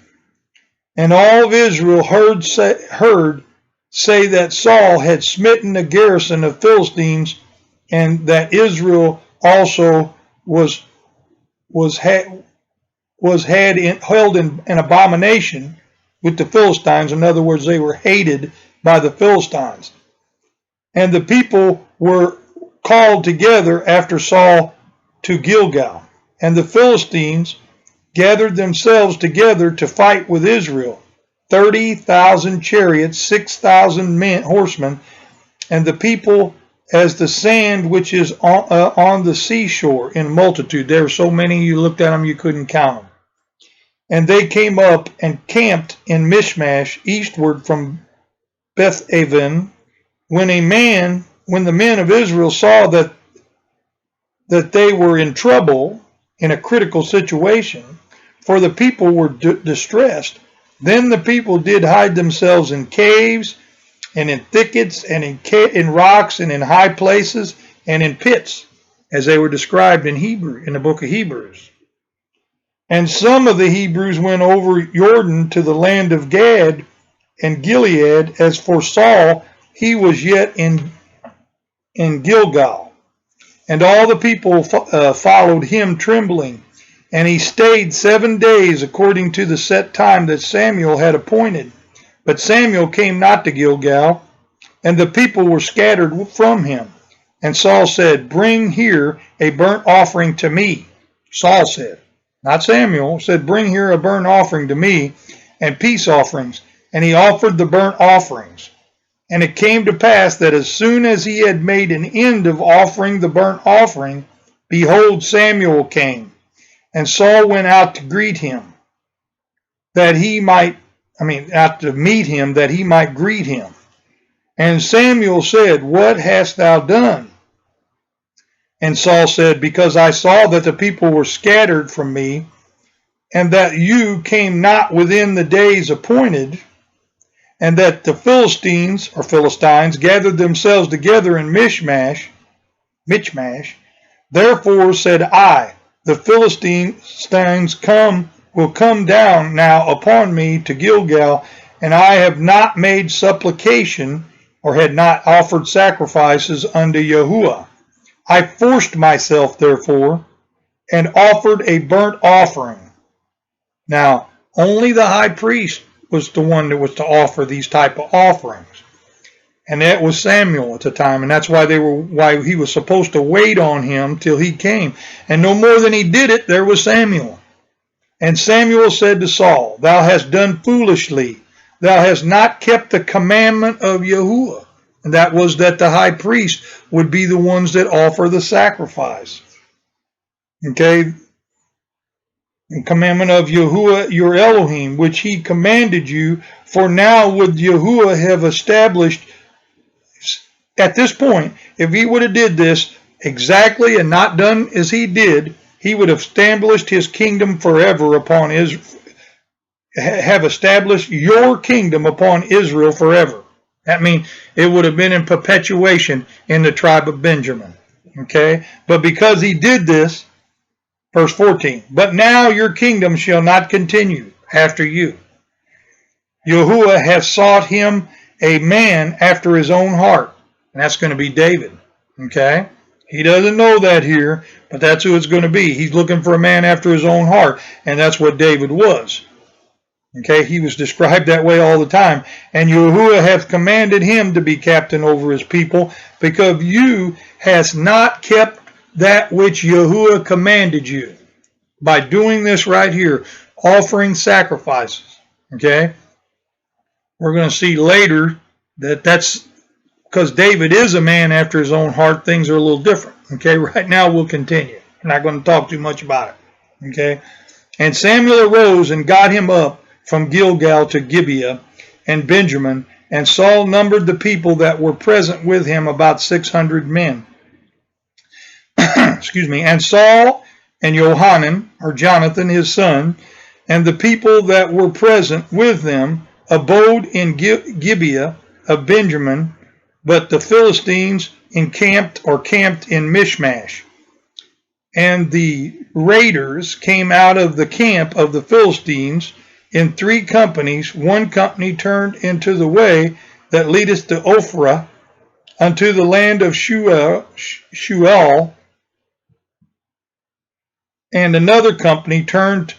And all of Israel heard say that Saul had smitten the garrison of Philistines, and that Israel also held in an abomination with the Philistines. In other words, they were hated by the Philistines. And the people were called together after Saul to Gilgal. And the Philistines gathered themselves together to fight with Israel, 30,000 chariots, 6,000 horsemen, and the people as the sand which is on the seashore in multitude. There were so many, you looked at them, you couldn't count them. And they came up and camped in Michmash, eastward from Beth-aven. When the men of Israel saw that they were in trouble, in a critical situation, for the people were distressed, then the people did hide themselves in caves and in thickets and in rocks and in high places and in pits, as they were described in the book of Hebrews. And some of the Hebrews went over Jordan to the land of Gad and Gilead. As for Saul, he was yet in Gilgal. And all the people followed him trembling. And he stayed 7 days according to the set time that Samuel had appointed. But Samuel came not to Gilgal, and the people were scattered from him. And Saul said, "Bring here a burnt offering to me." Saul said, not Samuel, said, "Bring here a burnt offering to me, and peace offerings." And he offered the burnt offerings. And it came to pass that as soon as he had made an end of offering the burnt offering, behold, Samuel came. And Saul went out to greet him, out to meet him, that he might greet him. And Samuel said, "What hast thou done?" And Saul said, "Because I saw that the people were scattered from me, and that you came not within the days appointed, and that the Philistines gathered themselves together in Michmash. Therefore said I, the Philistines will come down now upon me to Gilgal, and I have not made supplication, or had not offered sacrifices unto Yahuwah. I forced myself, therefore, and offered a burnt offering." Now, only the high priest was the one that was to offer these type of offerings. And that was Samuel at the time, and that's why he was supposed to wait on him till he came. And no more than he did it, there was Samuel. And Samuel said to Saul, "Thou hast done foolishly. Thou hast not kept the commandment of Yahuwah." And that was that the high priest would be the ones that offer the sacrifice. Okay? The commandment of Yahuwah your Elohim, which he commanded you. For now would Yahuwah have established, at this point, if he would have did this exactly and not done as he did, he would have established his kingdom forever upon Israel, have established your kingdom upon Israel forever. That means it would have been in perpetuation in the tribe of Benjamin. Okay? But because he did this, verse 14, "But now your kingdom shall not continue after you. Yahuwah hath sought him a man after his own heart." And that's going to be David. Okay? He doesn't know that here, but that's who it's going to be. He's looking for a man after his own heart, and that's what David was. Okay, he was described that way all the time. "And Yahuwah hath commanded him to be captain over his people, because you hast not kept that which Yahuwah commanded you." By doing this right here, offering sacrifices. Okay, we're going to see later that that's because David is a man after his own heart. Things are a little different. Okay, right now we'll continue. I'm not going to talk too much about it. Okay, "And Samuel arose and got him up from Gilgal to Gibeah and Benjamin, and Saul numbered the people that were present with him about 600 men." Excuse me. "And Saul and Johanan, or Jonathan his son, and the people that were present with them abode in Gibeah of Benjamin, but the Philistines camped in Michmash. And the raiders came out of the camp of the Philistines in 3 companies. One company turned into the way that leadeth to Ophrah, unto the land of Shual, and another company turned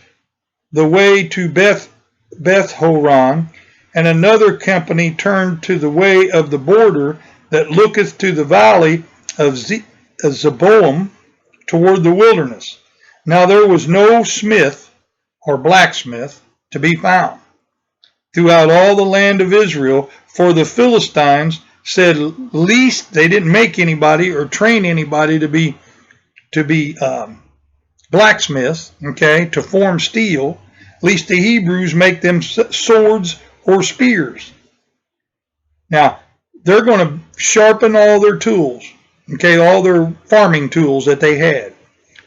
the way to Beth-horon, and another company turned to the way of the border that looketh to the valley of Zeboim toward the wilderness. Now there was no smith or blacksmith to be found throughout all the land of Israel, for the Philistines said, least they didn't make anybody or train anybody to be blacksmiths, okay, to form steel, lest the Hebrews make them swords or spears. Now, they're going to sharpen all their tools, okay, all their farming tools that they had.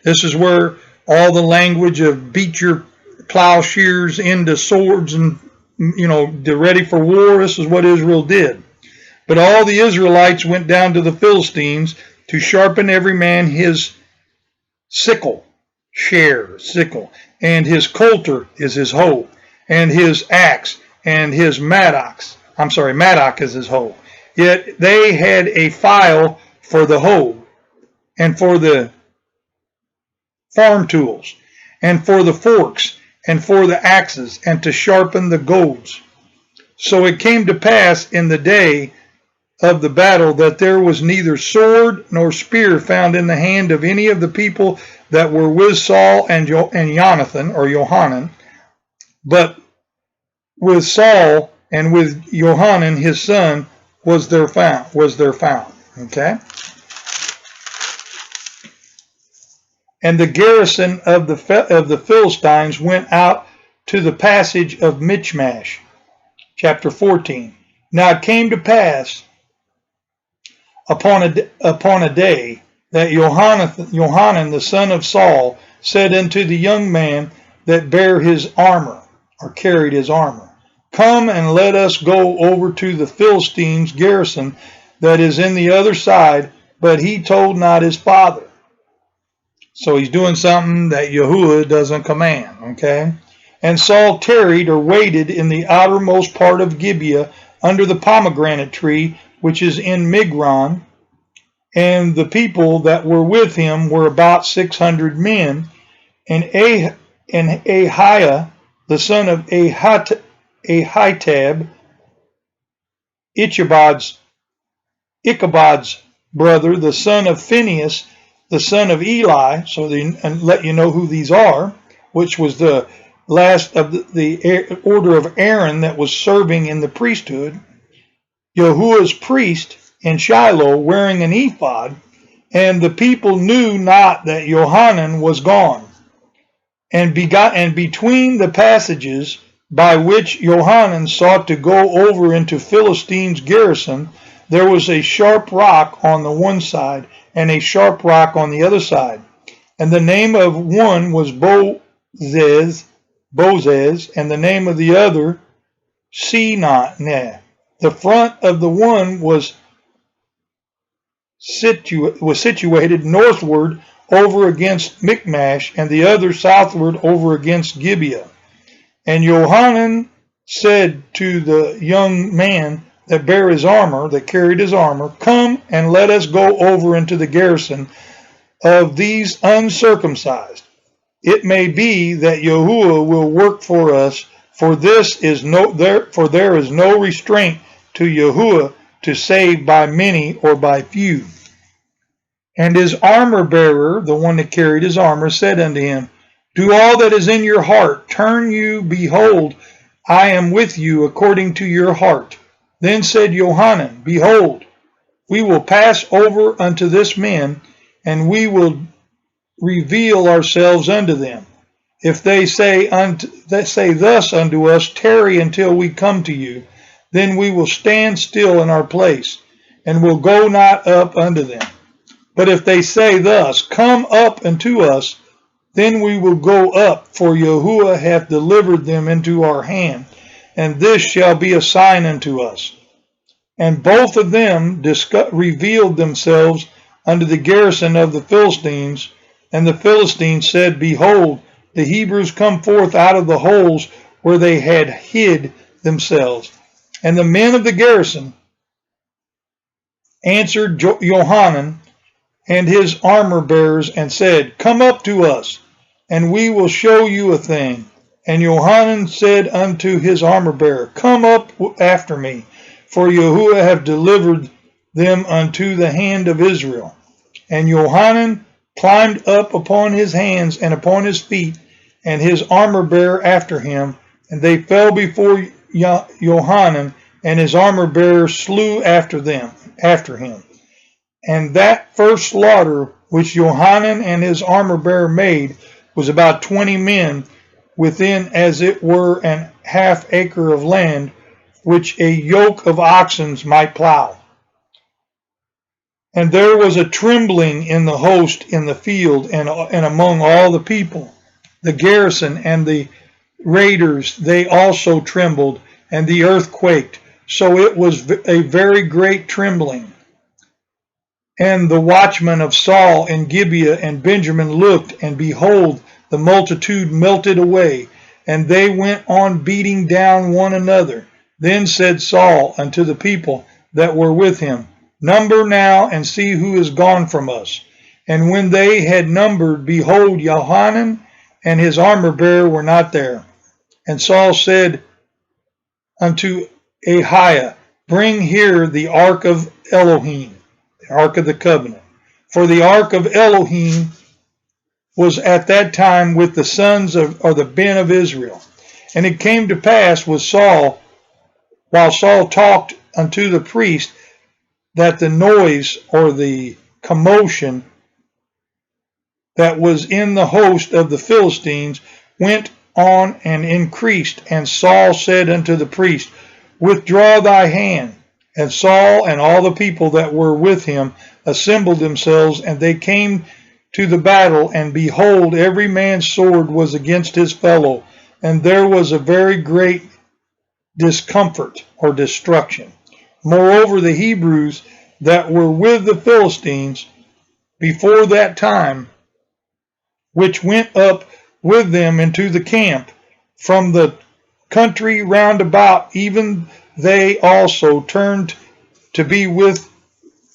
This is where all the language of beat your plowshares into swords and, they're ready for war. This is what Israel did. But all the Israelites went down to the Philistines to sharpen every man his sickle, and his coulter is his hoe, and his axe, and his mattock is his hoe. Yet they had a file for the hoe, and for the farm tools, and for the forks, and for the axes, and to sharpen the goads. So it came to pass in the day of the battle that there was neither sword nor spear found in the hand of any of the people that were with Saul and Johanan, but with Saul and with Johanan his son was there found. Okay. And the garrison of the Philistines went out to the passage of Michmash. Chapter 14. Now it came to pass upon a day that Johanan the son of Saul said unto the young man that bare his armor, or carried his armor, come and let us go over to the Philistines' garrison that is in the other side. But he told not his father. So he's doing something that Yahuwah doesn't command, okay? And Saul tarried or waited in the outermost part of Gibeah under the pomegranate tree, which is in Migron. And the people that were with him were about 600 men. And Ahiah, the son of Ahitub, Ichabod's brother, the son of Phinehas, the son of Eli, so they let you know who these are, which was the last of the order of Aaron that was serving in the priesthood, Yahuwah's priest in Shiloh wearing an ephod, and the people knew not that Johanan was gone. And between the passages by which Johanan sought to go over into Philistine's garrison, there was a sharp rock on the one side and a sharp rock on the other side. And the name of one was Bozez, and the name of the other Sinah. The front of the one was situated northward over against Michmash, and the other southward over against Gibeah. And Johanan said to the young man that bare his armor, that carried his armor, come and let us go over into the garrison of these uncircumcised. It may be that Yahuwah will work for us, for there is no restraint to Yahuwah to save by many or by few. And his armor bearer, the one that carried his armor, said unto him, do all that is in your heart. Turn you, behold, I am with you according to your heart. Then said Johanan, behold, we will pass over unto this men, and we will reveal ourselves unto them. If they say thus unto us, tarry until we come to you, then we will stand still in our place, and will go not up unto them. But if they say thus, come up unto us, then we will go up, for Yahuwah hath delivered them into our hand, and this shall be a sign unto us. And both of them revealed themselves unto the garrison of the Philistines, and the Philistines said, behold, the Hebrews come forth out of the holes where they had hid themselves. And the men of the garrison answered Johanan and his armor bearers and said, Come up to us, and we will show you a thing. And Johanan said unto his armor bearer, Come up after me, for Yahuwah have delivered them unto the hand of Israel. And Johanan climbed up upon his hands and upon his feet, and his armor bearer after him, and they fell before Johanan, and his armor bearer slew after him. And that first slaughter which Johanan and his armor bearer made was about 20 men within as it were an half acre of land, which a yoke of oxen might plow. And there was a trembling in the host in the field and among all the people. The garrison and the raiders, they also trembled, and the earth quaked. So it was a very great trembling. And the watchmen of Saul and Gibeah and Benjamin looked, and behold, the multitude melted away, and they went on beating down one another. Then said Saul unto the people that were with him, Number now, and see who is gone from us. And when they had numbered, behold, Johanan and his armor bearer were not there. And Saul said unto Ahiah, Bring here the ark of Elohim, the ark of the covenant. For the ark of Elohim was at that time with the sons of, or the men of Israel. And it came to pass with Saul, while Saul talked unto the priest, that the noise or the commotion that was in the host of the Philistines went on and increased. And Saul said unto the priest, Withdraw thy hand. And Saul and all the people that were with him assembled themselves, and they came to the battle, and behold, every man's sword was against his fellow, and there was a very great discomfort or destruction. Moreover, the Hebrews that were with the Philistines before that time, which went up with them into the camp from the country round about, even they also turned to be with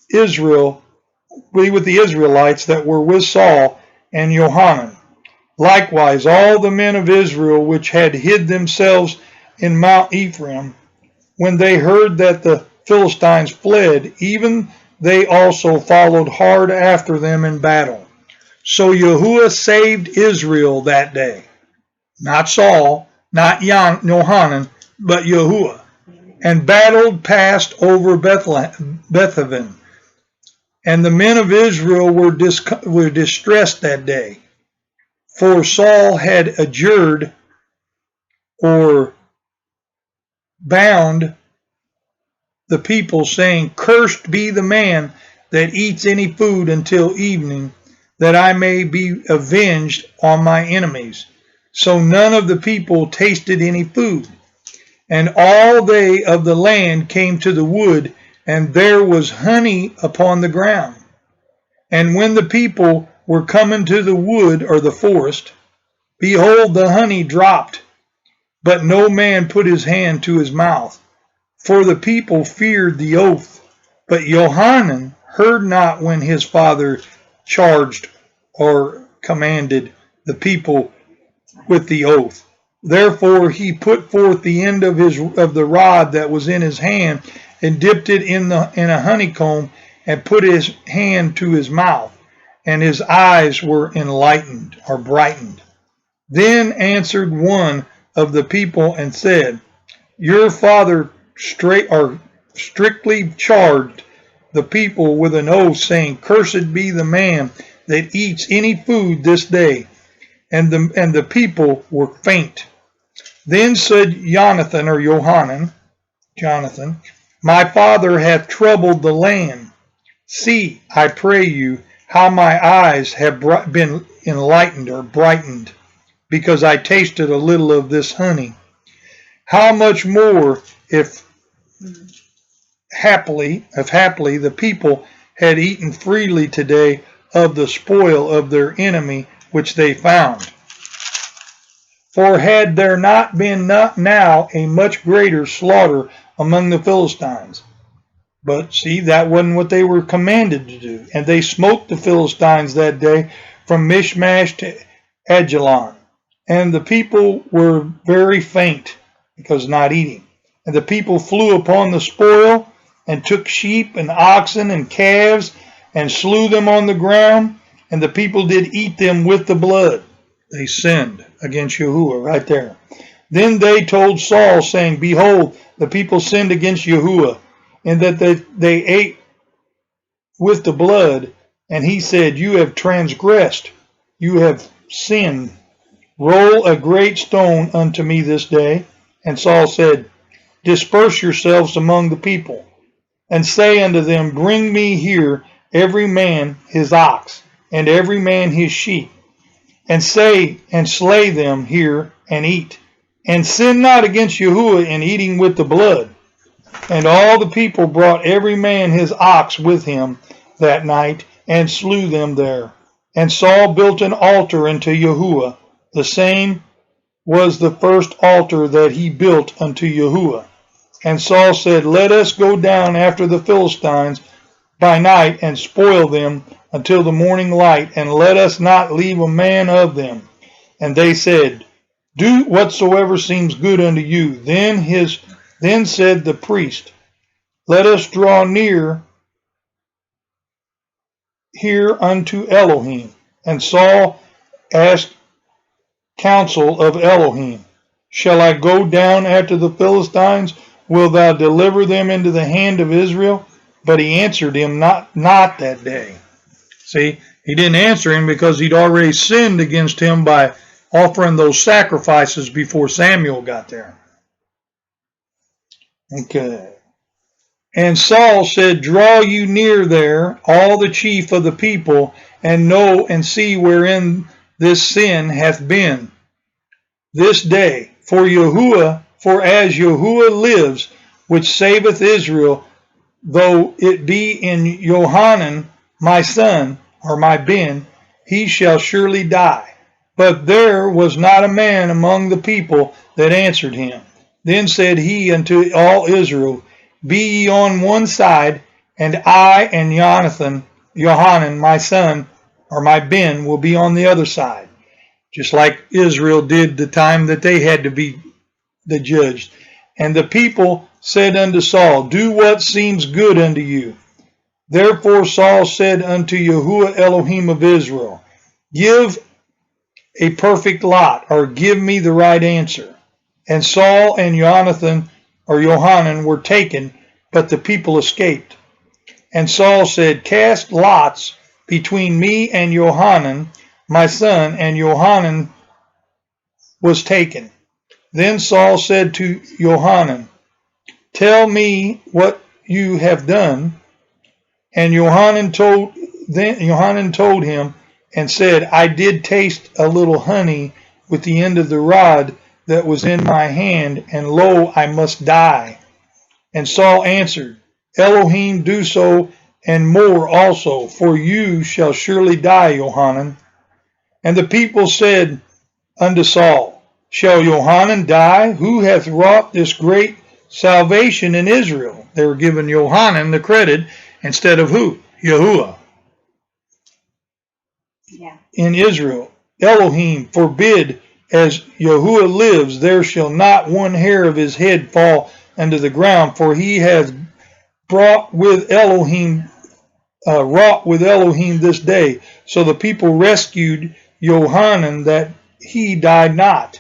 the Israelites that were with Saul and Johanan. Likewise, all the men of Israel which had hid themselves in Mount Ephraim, when they heard that the Philistines fled, even they also followed hard after them in battle. So Yahuwah saved Israel that day. Not Saul, not Johanan, but Yahuwah. And battled past over Bethaven. And the men of Israel were distressed that day. For Saul had adjured or bound the people, saying, Cursed be the man that eats any food until evening, that I may be avenged on my enemies. So none of the people tasted any food. And all they of the land came to the wood, and there was honey upon the ground. And when the people were coming to the wood or the forest, behold, the honey dropped, but no man put his hand to his mouth. For the people feared the oath. But Johanan heard not when his father charged or commanded the people with the oath. Therefore he put forth the end of the rod that was in his hand, and dipped it in a honeycomb, and put his hand to his mouth, and his eyes were enlightened or brightened. Then answered one of the people and said, Your father strictly charged the people with an oath, saying, Cursed be the man that eats any food this day. And the people were faint. Then said Jonathan, My father hath troubled the land. See, I pray you, how my eyes have been enlightened or brightened, because I tasted a little of this honey. How much more if happily the people had eaten freely today of the spoil of their enemy which they found. For had there not been now a much greater slaughter among the Philistines? But see, that wasn't what they were commanded to do. And they smote the Philistines that day from Michmash to Ajalon. And the people were very faint because not eating. And the people flew upon the spoil and took sheep and oxen and calves and slew them on the ground. And the people did eat them with the blood. They sinned against Yahuwah right there. Then they told Saul, saying, Behold, the people sinned against Yahuwah, and that they ate with the blood. And he said, You have transgressed, you have sinned. Roll a great stone unto me this day. And Saul said, Disperse yourselves among the people, and say unto them, Bring me here every man his ox, and every man his sheep, and slay them here and eat. And sin not against Yahuwah in eating with the blood. And all the people brought every man his ox with him that night, and slew them there. And Saul built an altar unto Yahuwah. The same was the first altar that he built unto Yahuwah. And Saul said, Let us go down after the Philistines by night, and spoil them until the morning light, and let us not leave a man of them. And they said, Do whatsoever seems good unto you. Then said the priest, Let us draw near here unto Elohim. And Saul asked counsel of Elohim, Shall I go down after the Philistines? Wilt thou deliver them into the hand of Israel? But he answered him not that day. See, he didn't answer him because he'd already sinned against him by offering those sacrifices before Samuel got there. Okay. And Saul said, Draw you near there, all the chief of the people, and know and see wherein this sin hath been this day. For as Yahuwah lives, which saveth Israel, though it be in Johanan my son, or my Ben, he shall surely die. But there was not a man among the people that answered him. Then said he unto all Israel, Be ye on one side, and I and Johanan my son, or my Ben, will be on the other side. Just like Israel did the time that they had to be the judged. And the people said unto Saul, Do what seems good unto you. Therefore Saul said unto Yahuwah Elohim of Israel, Give a perfect lot, or give me the right answer. And Saul and Johanan were taken, but the people escaped. And Saul said, Cast lots between me and Johanan, my son, and Johanan was taken. Then Saul said to Johanan, Tell me what you have done. And Johanan told him and said, I did taste a little honey with the end of the rod that was in my hand, and lo, I must die. And Saul answered, Elohim do so, and more also, for you shall surely die, Johanan. And the people said unto Saul, Shall Johanan die? Who hath wrought this great salvation in Israel? They were giving Johanan the credit instead of who? Yahuwah. Yeah. In Israel, Elohim forbid, as Yahuwah lives, there shall not one hair of his head fall unto the ground, for he hath wrought with Elohim this day. So the people rescued Johanan, that he died not.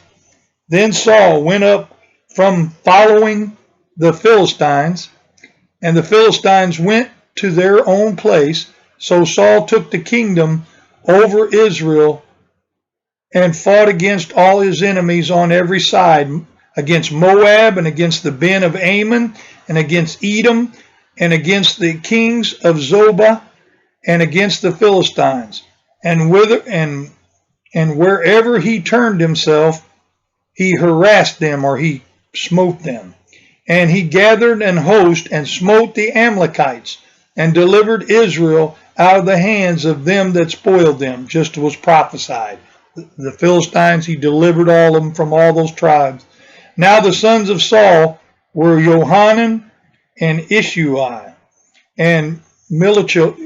Then Saul went up from following the Philistines, and the Philistines went to their own place. So Saul took the kingdom over Israel and fought against all his enemies on every side, against Moab, and against the Ben of Ammon, and against Edom, and against the kings of Zobah, and against the Philistines. And wherever he turned himself, he harassed them, or he smote them. And he gathered an host and smote the Amalekites, and delivered Israel out of the hands of them that spoiled them, just as was prophesied. The Philistines, he delivered all of them from all those tribes. Now the sons of Saul were Johanan and Ishui and Melchishua.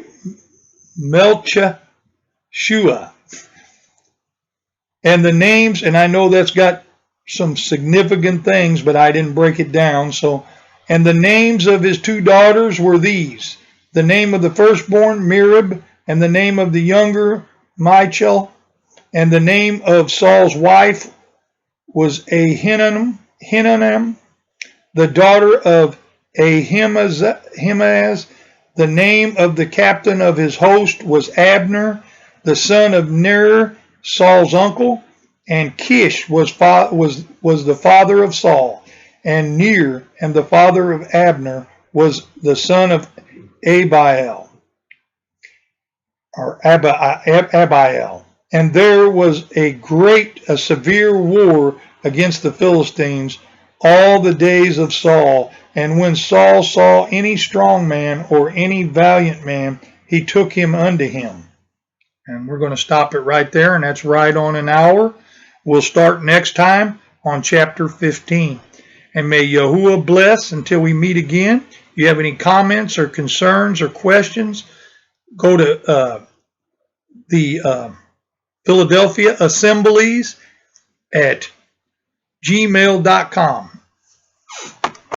And the names, and I know that's got some significant things, but I didn't break it down. So, and the names of his two daughters were these: the name of the firstborn, Merib, and the name of the younger, Michal, and the name of Saul's wife was Ahinoam, the daughter of Ahimaaz. The name of the captain of his host was Abner, the son of Ner, Saul's uncle. And Kish was the father of Saul. And Ner, and the father of Abner, was the son of Abiel. And there was a severe war against the Philistines all the days of Saul. And when Saul saw any strong man or any valiant man, he took him unto him. And we're going to stop it right there, and that's right on an hour. We'll start next time on chapter 15. And may Yahuwah bless until we meet again. If you have any comments or concerns or questions, go to the Philadelphia Assemblies at gmail.com.